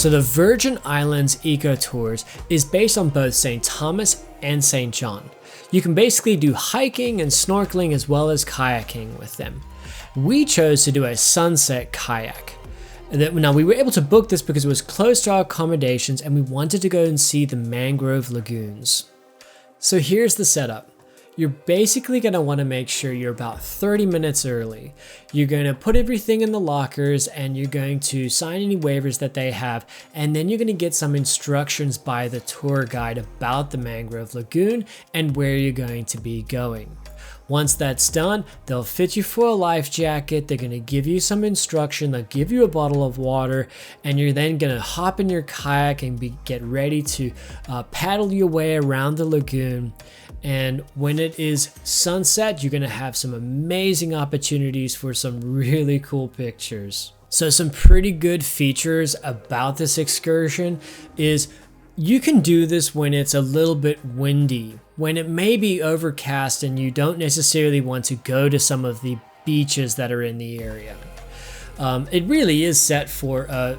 So the Virgin Islands Ecotours is based on both St. Thomas and St. John. You can basically do hiking and snorkeling as well as kayaking with them. We chose to do a sunset kayak. Now we were able to book this because it was close to our accommodations and we wanted to go and see the mangrove lagoons. So here's the setup. You're basically going to want to make sure you're about 30 minutes early. You're going to put everything in the lockers and you're going to sign any waivers that they have, and then you're going to get some instructions by the tour guide about the mangrove lagoon and where you're going to be going. Once that's done, they'll fit you for a life jacket, they're going to give you some instruction, they'll give you a bottle of water, and you're then going to hop in your kayak and get ready to paddle your way around the lagoon. And when it is sunset, you're going to have some amazing opportunities for some really cool pictures. So some pretty good features about this excursion is you can do this when it's a little bit windy, when it may be overcast and you don't necessarily want to go to some of the beaches that are in the area. It really is set for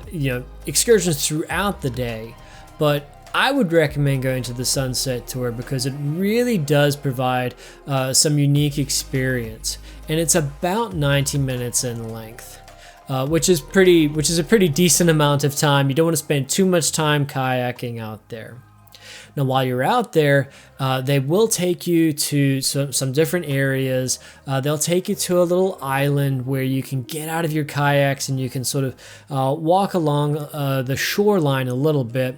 excursions throughout the day, but I would recommend going to the sunset tour because it really does provide some unique experience, and it's about 90 minutes in length. Which is a pretty decent amount of time. You don't want to spend too much time kayaking out there. Now, while you're out there, they will take you to some different areas. They'll take you to a little island where you can get out of your kayaks and you can sort of walk along the shoreline a little bit.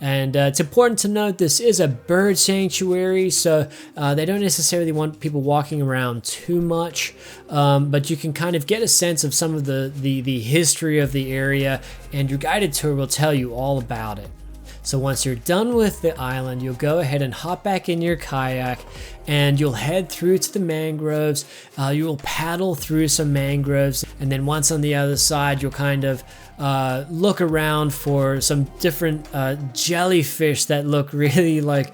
And it's important to note this is a bird sanctuary, so they don't necessarily want people walking around too much, but you can kind of get a sense of some of the history of the area, and your guided tour will tell you all about it. So once you're done with the island, you'll go ahead and hop back in your kayak and you'll head through to the mangroves. You will paddle through some mangroves, and then once on the other side, you'll kind of look around for some different jellyfish that look really like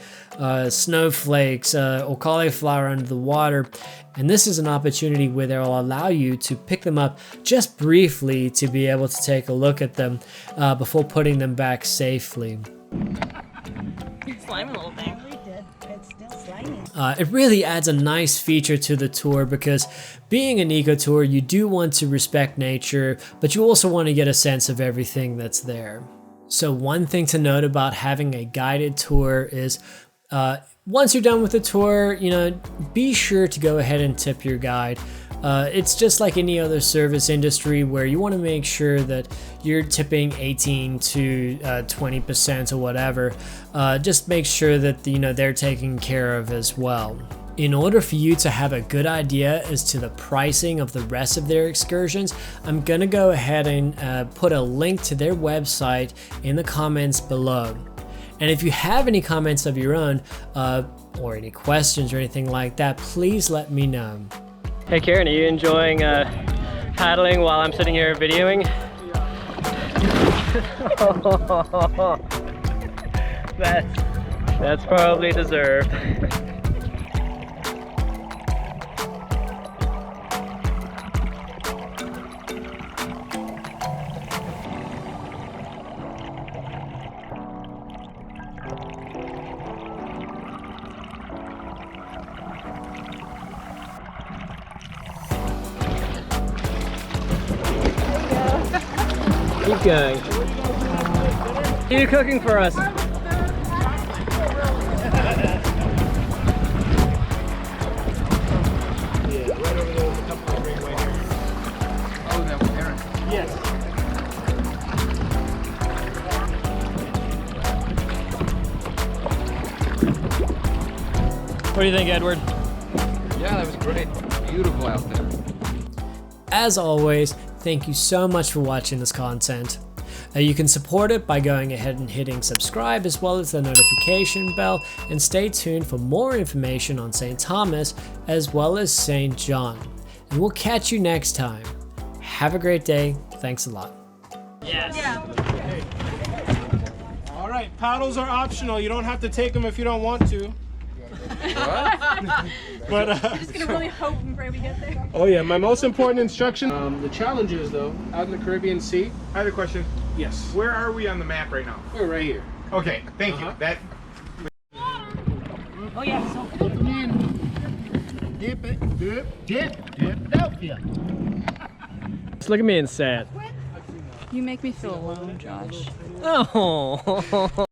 snowflakes or cauliflower under the water. And this is an opportunity where they'll allow you to pick them up just briefly to be able to take a look at them before putting them back safely. Slimy little thing. It's still slimy. It really adds a nice feature to the tour because being an eco tour, you do want to respect nature, but you also want to get a sense of everything that's there. So one thing to note about having a guided tour is once you're done with the tour, be sure to go ahead and tip your guide. It's just like any other service industry where you want to make sure that you're tipping 18 to 20% or whatever. Just make sure that they're taken care of as well. In order for you to have a good idea as to the pricing of the rest of their excursions, I'm going to go ahead and put a link to their website in the comments below. And if you have any comments of your own or any questions or anything like that, please let me know. Hey Karen, are you enjoying paddling while I'm sitting here videoing? That's probably deserved. Keep going. What are you cooking for us? What do you think, Edward? Yeah, that was great. Beautiful out there. As always, thank you so much for watching this content. You can support it by going ahead and hitting subscribe as well as the notification bell, and stay tuned for more information on St. Thomas as well as St. John. And we'll catch you next time. Have a great day. Thanks a lot. Yes. Yeah. All right, paddles are optional. You don't have to take them if you don't want to. But Just gonna really hope and pray we get there. oh yeah, my most important instruction. The challenge is though, out in the Caribbean Sea. I have a question. Yes. Where are we on the map right now? We're right here. Okay, thank you. That. Oh yeah, so Put them in. Dip it. Dip it out here. Just look at me and sad. You make me feel alone, Josh. Oh.